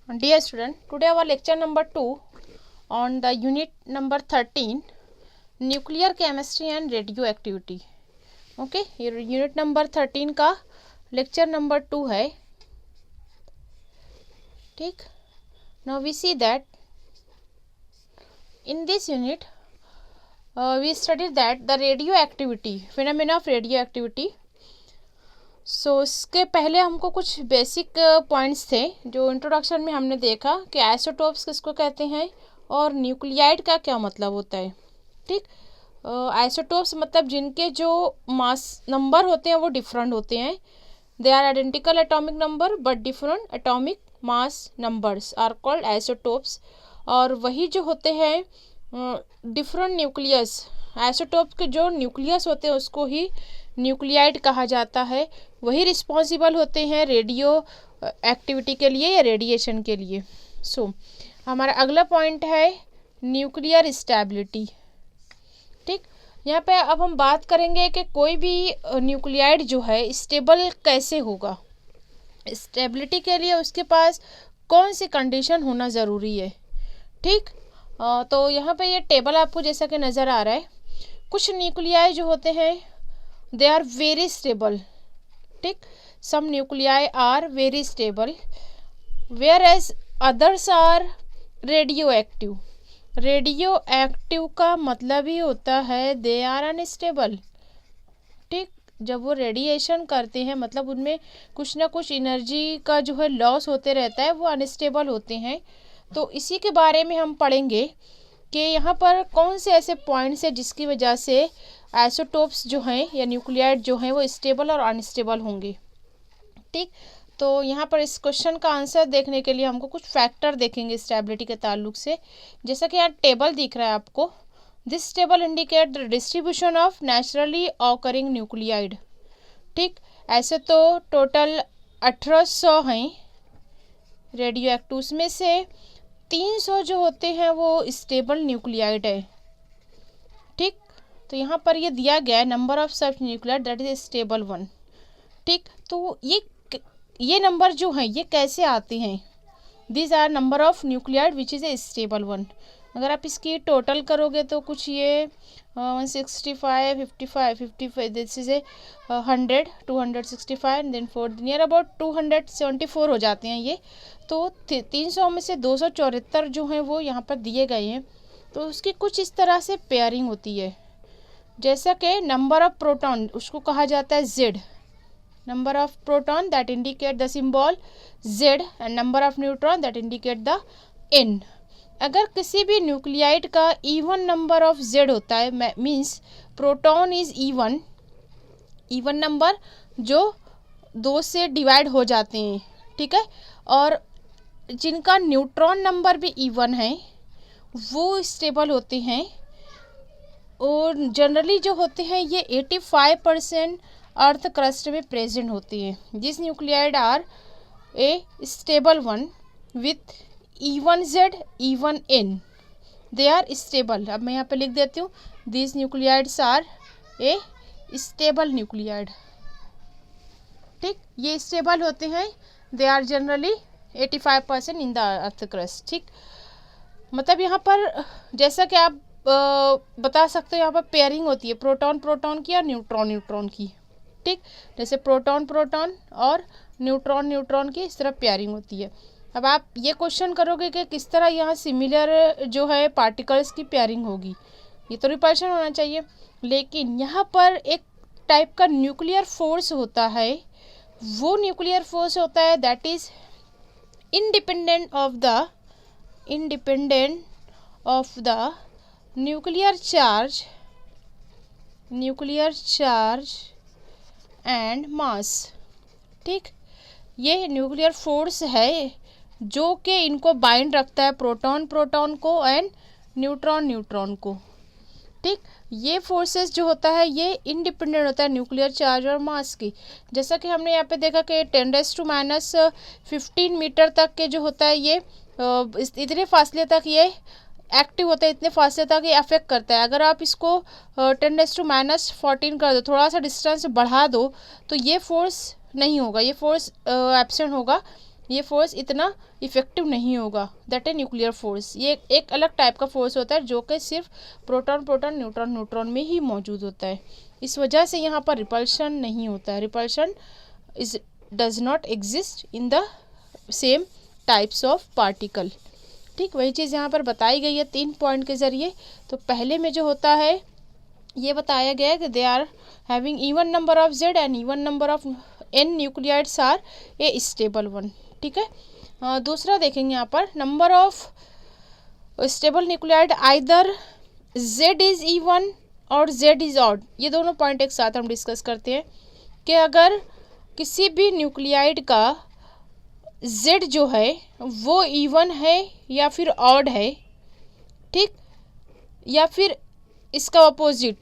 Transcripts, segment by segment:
Dear student, today our lecture number 2 on the unit number 13 nuclear chemistry and radioactivity. Okay, ये unit number 13 का lecture number 2 है. ठीक. Now we see that in this unit we studied that the radioactivity, phenomena of radioactivity. सो इसके पहले हमको कुछ basic points थे जो इंट्रोडक्शन में हमने देखा कि आइसोटोप्स किसको कहते हैं और न्यूक्लियाइड का क्या मतलब होता है. ठीक. आइसोटोप्स मतलब जिनके जो मास नंबर होते हैं वो डिफरेंट होते हैं. They are identical atomic number but different atomic mass numbers are called isotopes. और वही जो होते हैं डिफरेंट न्यूक्लियस, आइसोटोप्स के जो न्यूक्लियस होते हैं उसको ही न्यूक्लियाइड कहा जाता है. वही रिस्पॉन्सिबल होते हैं रेडियो एक्टिविटी के लिए या रेडिएशन के लिए. सो हमारा अगला पॉइंट है न्यूक्लियर स्टेबिलिटी. ठीक. यहाँ पे अब हम बात करेंगे कि कोई भी न्यूक्लियाइड जो है स्टेबल कैसे होगा. स्टेबिलिटी के लिए उसके पास कौन सी कंडीशन होना ज़रूरी है. ठीक. तो यहाँ पे ये टेबल आपको जैसा कि नज़र आ रहा है. कुछ न्यूक्लियाई जो होते हैं they are very stable. ठीक. some nuclei are very stable whereas others are radioactive. radioactive का मतलब ही होता है they are unstable. ठीक. जब वो रेडिएशन करते हैं मतलब उनमें कुछ ना कुछ एनर्जी का जो है लॉस होते रहता है, वो अनस्टेबल होते हैं. तो इसी के बारे में हम पढ़ेंगे कि यहाँ पर कौन से ऐसे पॉइंट्स हैं जिसकी वजह से आइसोटोप्स जो हैं या न्यूक्लियाइड जो हैं वो स्टेबल और अनस्टेबल होंगे. ठीक. तो यहाँ पर इस क्वेश्चन का आंसर देखने के लिए हमको कुछ फैक्टर देखेंगे स्टेबिलिटी के ताल्लुक से. जैसा कि यहाँ टेबल दिख रहा है आपको. This table indicate the distribution of naturally occurring nuclide. ठीक. ऐसे तो टोटल 1800 हैं रेडियो एक्टिव, उसमें से 300 जो होते हैं वो स्टेबल न्यूक्लियाइड है. ठीक. तो यहाँ पर ये दिया गया है number of such nuclide that is stable 1. ठीक. तो ये नंबर जो हैं ये कैसे आते हैं. These are number of nuclide which is a stable 1. अगर आप इसकी टोटल करोगे तो कुछ ये 165, 55, 55, this is a 100, 265 and then 4 near about 274 हो जाते हैं ये. तो 300 में से 274 जो हैं वो यहाँ पर दिए गए हैं. तो उसकी कुछ इस तरह से पेयरिंग होती है. जैसा कि नंबर ऑफ प्रोटॉन उसको कहा जाता है Z. Number of proton that indicate the symbol Z and number of neutron that indicate the N. अगर किसी भी न्यूक्लियाइड का इवन नंबर ऑफ Z होता है means proton is even number जो 2 से डिवाइड हो जाते हैं. ठीक है. और जिनका न्यूट्रॉन नंबर भी इवन है वो स्टेबल होते हैं. और जनरली जो होते हैं ये 85% अर्थ क्रस्ट में प्रेजेंट होती हैं. This nuclide are a stable 1 with even Z even N. They are stable. अब मैं यहाँ पे लिख देती हूँ this nuclides are a stable nuclide. ठीक. ये स्टेबल होते हैं. They are generally 85% in the earth crust. ठीक. मतलब यहाँ पर जैसा कि आप बता सकते हो यहाँ पर पेयरिंग होती है प्रोटॉन की और न्यूट्रॉन की. ठीक. जैसे प्रोटॉन और न्यूट्रॉन की इस तरह पेयरिंग होती है. अब आप ये क्वेश्चन करोगे कि किस तरह यहाँ सिमिलर जो है पार्टिकल्स की पेयरिंग होगी. ये तो रिपल्शन होना चाहिए. लेकिन यहाँ पर एक टाइप का न्यूक्लियर फोर्स होता है. वो न्यूक्लियर फोर्स होता है that is independent of the nuclear charge and mass. ठीक. ये न्यूक्लियर फोर्स है जो कि इनको बाइंड रखता है प्रोटॉन को एंड न्यूट्रॉन को. ठीक. ये फोर्सेस जो होता है ये इंडिपेंडेंट होता है न्यूक्लियर चार्ज और मास की. जैसा कि हमने यहाँ पे देखा कि 10⁻⁻15 मीटर तक के जो होता है ये इतने फासले तक ये एक्टिव होता है, इतने फासले तक ये अफेक्ट करता है. अगर आप इसको 10⁻14 कर दो, थोड़ा सा डिस्टेंस बढ़ा दो तो ये फोर्स नहीं होगा, ये फोर्स एब्सेंट होगा. ये फोर्स इतना इफेक्टिव नहीं होगा, दैट है न्यूक्लियर फोर्स। ये एक अलग टाइप का फोर्स होता है जो कि सिर्फ प्रोटॉन प्रोटॉन न्यूट्रॉन न्यूट्रॉन में ही मौजूद होता है। इस वजह से यहाँ पर रिपल्शन नहीं होता है, repulsion is does not exist in the same types of particle. ठीक, वही चीज़ यहाँ पर बताई गई है 3 पॉइंट के ज़रिए। तो पहले में जो होता है ये बताया गया है कि they are having even number of Z and even number of N nuclides are a stable one. ठीक है, दूसरा देखेंगे यहाँ पर number of stable nuclide either Z is even और जेड इज ऑड। ये दोनों पॉइंट एक साथ हम डिस्कस करते हैं कि अगर किसी भी न्यूक्लियाइड का जेड जो है वो इवन है या फिर ऑड है, ठीक, या फिर इसका अपोजिट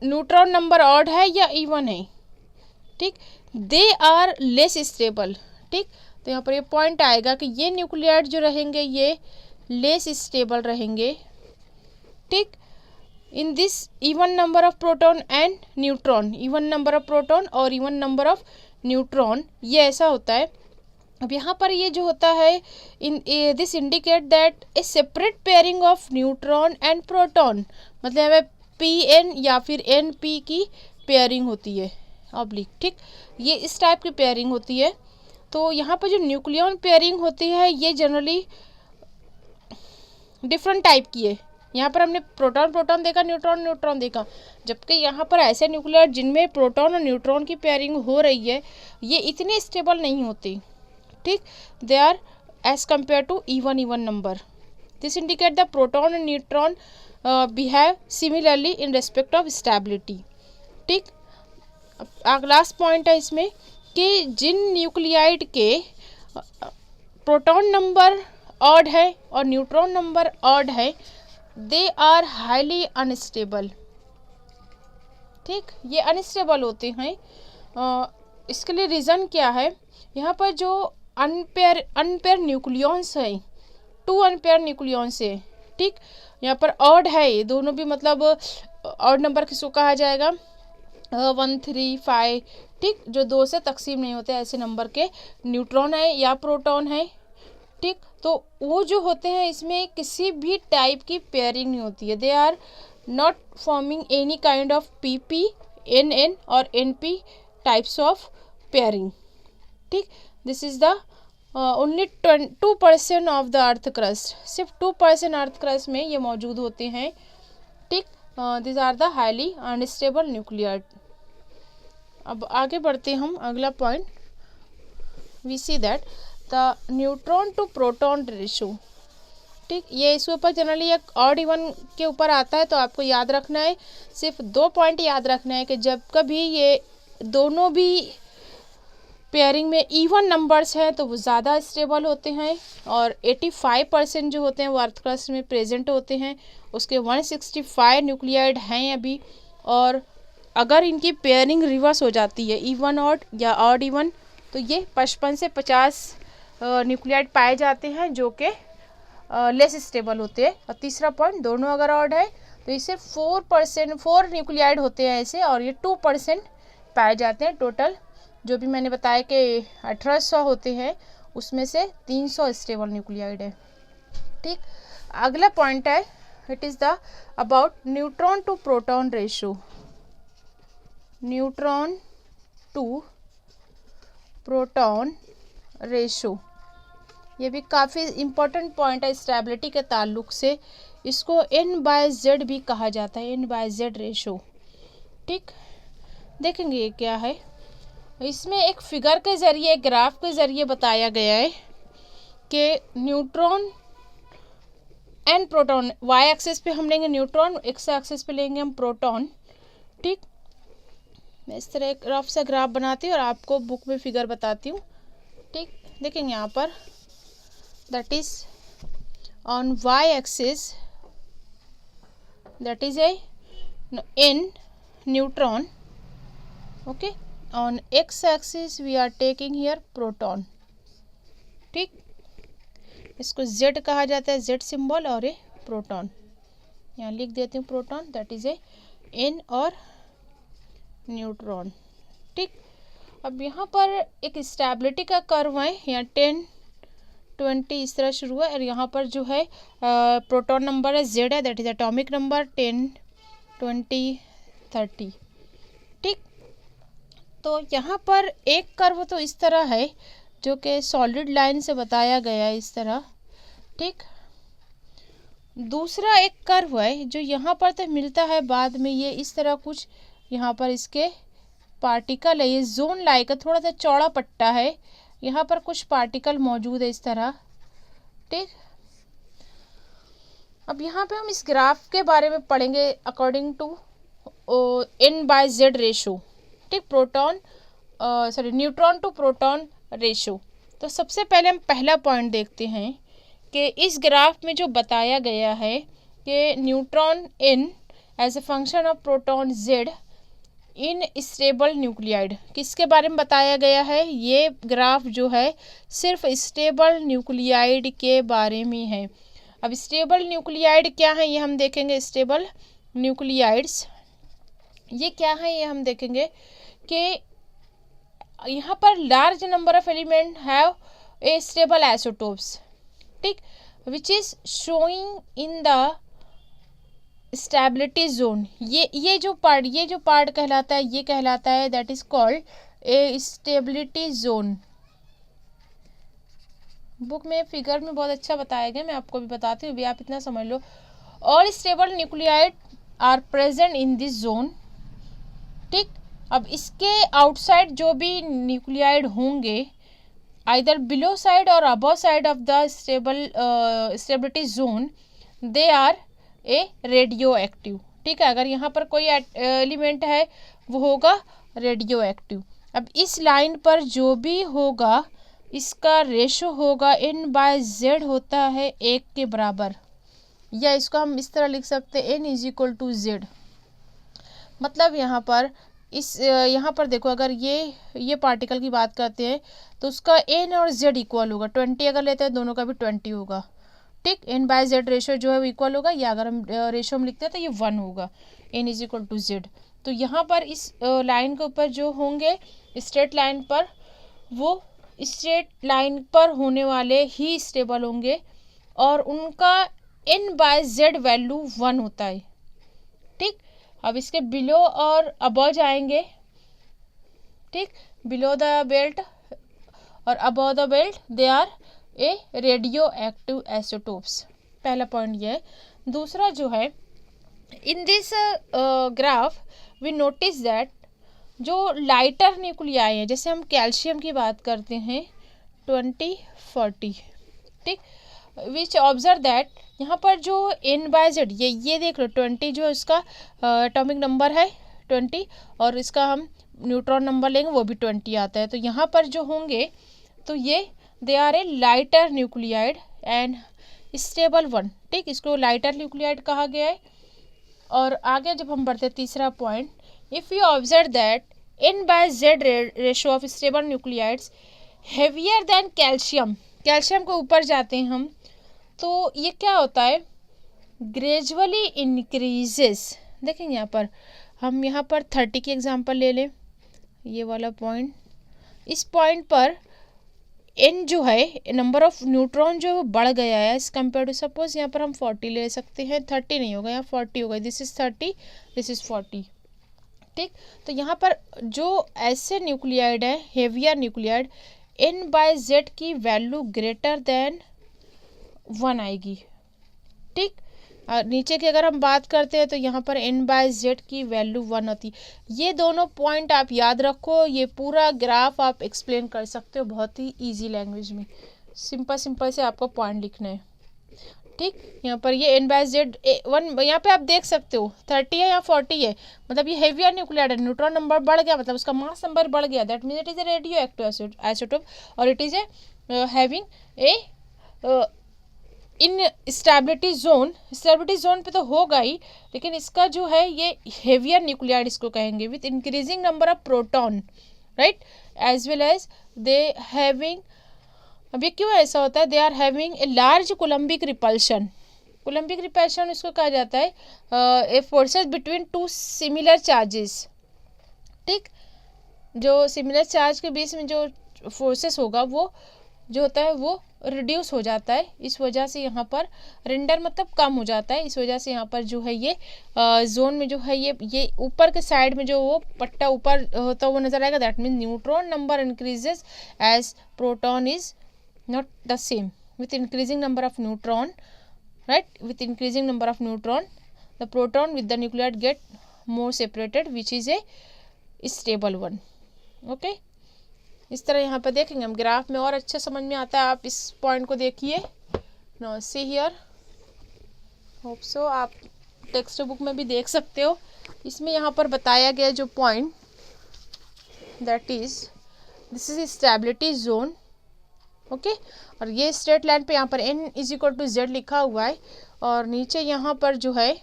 न्यूट्रॉन नंबर ऑड है या इवन है, ठीक, दे आर लेस स्टेबल। ठीक, तो यहाँ पर ये पॉइंट आएगा कि ये न्यूक्लियाइड जो रहेंगे ये लेस स्टेबल रहेंगे। ठीक, in this even number of proton and neutron, even number of proton और इवन नंबर ऑफ न्यूट्रॉन, ये ऐसा होता है। अब यहाँ पर ये जो होता है in this indicate that A separate pairing of neutron and proton, मतलब हमें पी या फिर एन पी की पेयरिंग होती है ऑब्लिक। ठीक, ये इस टाइप की पेयरिंग होती है। तो यहाँ पर जो न्यूक्लियन पेयरिंग होती है ये जनरली डिफरेंट टाइप की है। यहाँ पर हमने प्रोटॉन प्रोटॉन देखा, न्यूट्रॉन न्यूट्रॉन देखा, जबकि यहाँ पर ऐसे न्यूक्लियर जिनमें प्रोटॉन और न्यूट्रॉन की पेयरिंग हो रही है ये इतने स्टेबल नहीं होती। ठीक, they are as compare to even even number. This indicate the proton and neutron behave similarly in respect of stability. ठीक, लास्ट पॉइंट है इसमें कि जिन न्यूक्लियाइड के प्रोटॉन नंबर ऑड है और न्यूट्रॉन नंबर ऑड है दे आर हाईली अनस्टेबल। ठीक, ये अनस्टेबल होते हैं। इसके लिए रीज़न क्या है, यहाँ पर जो अनपेयर न्यूक्लियॉन्स है, 2 अनपेयर न्यूक्लियॉन्स है। ठीक, यहाँ पर ऑड है, ये दोनों भी मतलब ऑड नंबर किसको कहा जाएगा, 1 3 5। ठीक, जो 2 से तकसीम नहीं होते ऐसे नंबर के न्यूट्रॉन है या प्रोटॉन है। ठीक, तो वो जो होते हैं इसमें किसी भी टाइप की पेयरिंग नहीं होती है, they are not forming any kind of PP N N और एनपी टाइप्स ऑफ पेयरिंग। ठीक, this is the only 2% of the earth crust, सिर्फ 2% अर्थ क्रस्ट में ये मौजूद होते हैं। ठीक, this are the highly unstable nuclide. अब आगे बढ़ते हम, अगला point we see that the neutron to proton ratio. ठीक, ये इसके ऊपर जनरली एक ऑड इवन के ऊपर आता है, तो आपको याद रखना है, सिर्फ 2 पॉइंट याद रखना है कि जब कभी ये दोनों भी पेयरिंग में इवन नंबर्स हैं तो वो ज़्यादा स्टेबल होते हैं, और 85% जो होते हैं वो अर्थ क्रस्ट में प्रेजेंट होते हैं। उसके 165 न्यूक्लियाइड हैं अभी, और अगर इनकी पेयरिंग रिवर्स हो जाती है इवन ऑड या ऑड इवन तो ये 55 से 50 न्यूक्लियाइड पाए जाते हैं जो कि लेस स्टेबल होते हैं। और तीसरा पॉइंट, दोनों अगर ऑड है तो इससे 4 न्यूक्लियाइड होते हैं ऐसे, और ये 2% पाए जाते हैं। टोटल जो भी मैंने बताया कि 1800 होते हैं उसमें से 300 स्टेबल न्यूक्लियाइड है। ठीक, अगला पॉइंट है, it is the about neutron to proton ratio. Neutron to proton ratio, ये भी काफ़ी इम्पोर्टेंट पॉइंट है स्टेबिलिटी के ताल्लुक से। इसको N/Z भी कहा जाता है, N/Z रेशो। ठीक, देखेंगे ये क्या है। इसमें एक फिगर के ज़रिए, एक ग्राफ के ज़रिए बताया गया है कि neutron and proton, Y axis पे हम लेंगे न्यूट्रॉन, एक्स एक्सिस पे लेंगे हम प्रोटॉन। ठीक, मैं इस तरह एक रफ सा ग्राफ बनाती हूँ और आपको बुक में फिगर बताती हूँ। ठीक, देखेंगे यहाँ पर, that is on Y axis that is a N neutron, okay, on x axis we are taking here proton। ठीक, इसको z कहा जाता है, z सिंबल, और ये प्रोटॉन, यहाँ लिख देती हूँ proton, that is A n और न्यूट्रॉन। ठीक, अब यहाँ पर एक स्टेबिलिटी का कर्व है, यहाँ 10 20 इस तरह शुरू है, और यहाँ पर जो है प्रोटॉन नंबर है Z है, दैट इज एटॉमिक नंबर 10 20 30। ठीक, तो यहाँ पर एक कर्व तो इस तरह है जो कि सॉलिड लाइन से बताया गया है इस तरह। ठीक, दूसरा एक कर्व है जो यहाँ पर तो मिलता है बाद में, ये इस तरह कुछ यहाँ पर इसके पार्टिकल है, ये जोन लाइक थोड़ा सा चौड़ा पट्टा है, यहाँ पर कुछ पार्टिकल मौजूद है इस तरह। ठीक, अब यहाँ पे हम इस ग्राफ के बारे में पढ़ेंगे अकॉर्डिंग टू N/Z रेशो। ठीक, proton neutron to proton ratio. तो सबसे पहले हम पहला पॉइंट देखते हैं कि इस ग्राफ में जो बताया गया है कि neutron N as a function of proton Z in stable nuclide, किसके बारे में बताया गया है? ये ग्राफ जो है सिर्फ स्टेबल न्यूक्लियाइड के बारे में है। अब स्टेबल न्यूक्लियाइड क्या है ये हम देखेंगे। स्टेबल न्यूक्लियाइड्स ये क्या है ये हम देखेंगे कि यहाँ पर large number of element have a stable isotopes. ठीक, which is showing in the stability zone. ये जो पार्ट कहलाता है, ये कहलाता है that is called a stability zone. Book में फिगर में बहुत अच्छा बताया गया, मैं आपको भी बताती हूँ, भी आप इतना समझ लो। All stable nuclide are present in this zone. ठीक, अब इसके आउटसाइड जो भी न्यूक्लियाइड होंगे आइदर बिलो साइड और above side of the stability zone, they are a radioactive. ठीक है, अगर यहाँ पर कोई एलिमेंट है वो होगा रेडियो एक्टिव। अब इस लाइन पर जो भी होगा इसका रेशो होगा N/Z होता है 1 के बराबर, या इसको हम इस तरह लिख सकते हैं N = Z। मतलब यहाँ पर देखो, अगर ये पार्टिकल की बात करते हैं तो उसका N और Z इक्वल होगा 20, अगर लेते हैं दोनों का भी 20 होगा। ठीक, N/Z रेशो जो है वो इक्वल होगा, या अगर हम रेशो में लिखते हैं तो ये 1 होगा, N = Z। तो यहाँ पर इस लाइन के ऊपर जो होंगे स्ट्रेट लाइन पर, वो स्ट्रेट लाइन पर होने वाले ही स्टेबल होंगे और उनका N/Z वैल्यू 1 होता है। ठीक, अब इसके बिलो और अबव जाएंगे। ठीक, बिलो द बेल्ट और above the belt they are a radioactive isotopes. पहला पॉइंट ये है। दूसरा जो है, in this graph we notice that जो लाइटर न्यूक्लियाई है, जैसे हम कैल्शियम की बात करते हैं 2040। ठीक, विच ऑब्जर्व दैट यहाँ पर जो N/Z ये देख लो 20 जो इसका एटॉमिक नंबर है 20, और इसका हम न्यूट्रॉन नंबर लेंगे वो भी 20 आता है। तो यहाँ पर जो होंगे तो ये they are a lighter nuclide and stable 1। ठीक, इसको लाइटर न्यूक्लियाइड कहा गया है। और आगे जब हम बढ़ते तीसरा point, if you observe that N/Z ratio of stable nuclides heavier than calcium, calcium के ऊपर जाते हैं हम, तो ये क्या होता है? Gradually increases. देखेंगे यहाँ पर, हम यहाँ पर 30 की एग्जांपल ले लें, ये वाला पॉइंट। इस पॉइंट पर N जो है नंबर ऑफ न्यूट्रॉन जो बढ़ गया है एज कम्पेयर टू, सपोज यहाँ पर हम 40 ले सकते हैं, 30 नहीं होगा, यहाँ 40 होगा। This is 30, this is 40। ठीक, तो यहाँ पर जो ऐसे न्यूक्लियाइड है हेवियर न्यूक्लियाइड, N/Z की वैल्यू ग्रेटर देन 1 आएगी। ठीक, नीचे की अगर हम बात करते हैं तो यहाँ पर N/Z की वैल्यू 1 होती। ये दोनों पॉइंट आप याद रखो, ये पूरा ग्राफ आप एक्सप्लेन कर सकते हो बहुत ही इजी लैंग्वेज में। सिंपल से आपको पॉइंट लिखना है। ठीक, यहाँ पर ये N/Z 1, यहाँ पे आप देख सकते हो 30 है या 40 है, मतलब ये हेवियर न्यूक्लियाइड है, न्यूट्रॉन नंबर बढ़ गया, मतलब उसका मास नंबर बढ़ गया, that means it is a radioactive isotope और it is a having a in stability zone पे तो होगा ही, लेकिन इसका जो है ये हेवियर न्यूक्लियाइड इसको कहेंगे, with increasing number of proton, right, as well as they having. अब ये क्यों ऐसा होता है? They are having a large coulombic repulsion. Coulombic repulsion इसको कहा जाता है a forces between two similar charges. ठीक, जो सिमिलर चार्ज के बीच में जो फोर्सेस होगा वो जो होता है वो रिड्यूस हो जाता है। इस वजह से यहाँ पर रेंडर मतलब कम हो जाता है। इस वजह से यहाँ पर जो है ये जोन में जो है ये ऊपर के साइड में जो वो पट्टा ऊपर होता हुआ नजर आएगा, that means neutron number increases as proton is not the same with increasing number of neutron, right? With increasing number of neutron, the proton with the nuclide get more separated, which is a stable one. Okay? इस तरह यहाँ पर देखेंगे हम graph में और अच्छा समझ में आता है। आप इस पॉइंट को देखिए। No see here, hope so आप टेक्स्ट बुक में भी देख सकते हो। इसमें यहाँ पर बताया गया जो point, that is this is stability zone. Okay और ये स्ट्रेट लाइन पे यहाँ पर n is equal to Z लिखा हुआ है और नीचे यहाँ पर जो है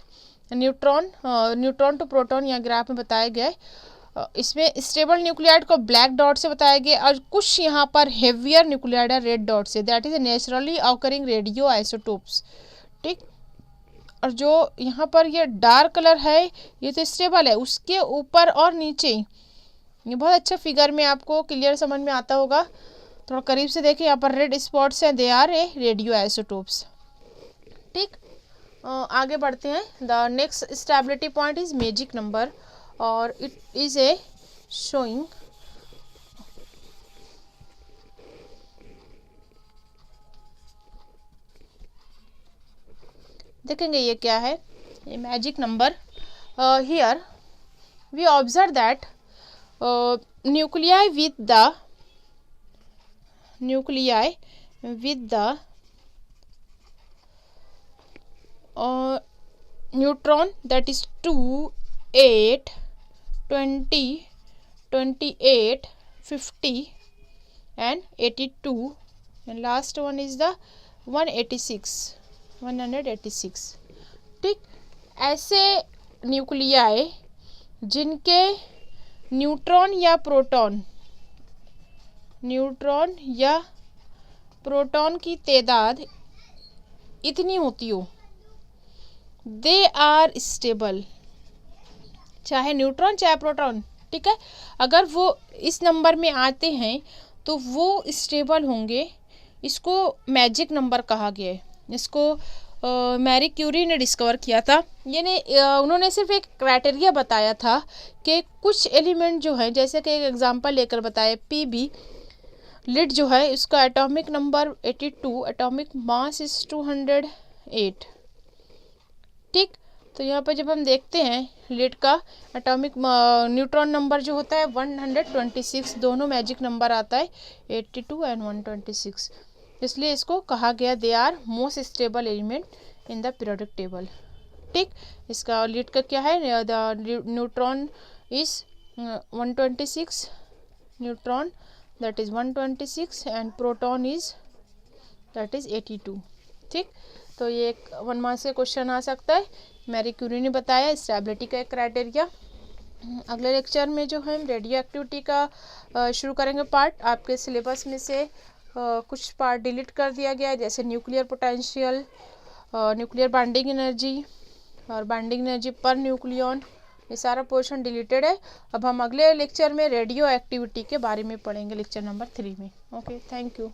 न्यूट्रॉन टू प्रोटॉन यहाँ ग्राफ में बताया गया है। इसमें स्टेबल न्यूक्लियाइड को ब्लैक डॉट से बताया गया और कुछ यहाँ पर हेवियर न्यूक्लियाइड है रेड डॉट से, that is naturally occurring radioisotopes. ठीक, और जो यहाँ पर ये डार्क कलर है ये तो स्टेबल है, उसके ऊपर और नीचे ये बहुत अच्छा फिगर में आपको क्लियर समझ में आता होगा। थोड़ा करीब से देखिए, यहाँ पर रेड स्पॉट्स हैं, they are a radioisotopes. ठीक, आगे बढ़ते हैं। The next stability point is magic number और इट इज ए शोइंग देखेंगे ये क्या है, ये magic number. Here we observe that nuclei with the neutron that is 2, 8, 20, 28, 50 and 82 and last one is the 186। ठीक, ऐसे न्यूक्लियाई जिनके न्यूट्रॉन या प्रोटॉन की तादाद इतनी होती हो, दे आर स्टेबल, चाहे न्यूट्रॉन चाहे प्रोटॉन। ठीक है, अगर वो इस नंबर में आते हैं तो वो स्टेबल होंगे। इसको मैजिक नंबर कहा गया है। इसको मैरी क्यूरी ने डिस्कवर किया था। उन्होंने सिर्फ एक क्राइटेरिया बताया था कि कुछ एलिमेंट जो है, जैसे कि एक एग्जांपल लेकर बताया पीबी लिड जो है इसका atomic number 82, atomic mass is 208। ठीक, तो यहाँ पर जब हम देखते हैं लिड का एटॉमिक न्यूट्रॉन नंबर जो होता है 126, दोनों मैजिक नंबर आता है 82 एंड 126, इसलिए इसको कहा गया they are most stable element in the periodic table. ठीक, इसका लिड का क्या है, the neutron is 126, neutron that is 126 and proton is that is 82। ठीक, तो ये एक 1 मार्क्स से क्वेश्चन आ सकता है। मैरी क्यूरी ने बताया स्टेबिलिटी का एक क्राइटेरिया। अगले लेक्चर में जो है हम रेडियो एक्टिविटी का शुरू करेंगे पार्ट। आपके सिलेबस में से कुछ पार्ट डिलीट कर दिया गया है, जैसे nuclear potential, nuclear binding energy और बाइंडिंग एनर्जी पर न्यूक्लियन, ये सारा पोर्शन डिलीटेड है। अब हम अगले लेक्चर में रेडियो एक्टिविटी के बारे में पढ़ेंगे, लेक्चर नंबर 3 में। Okay, thank you.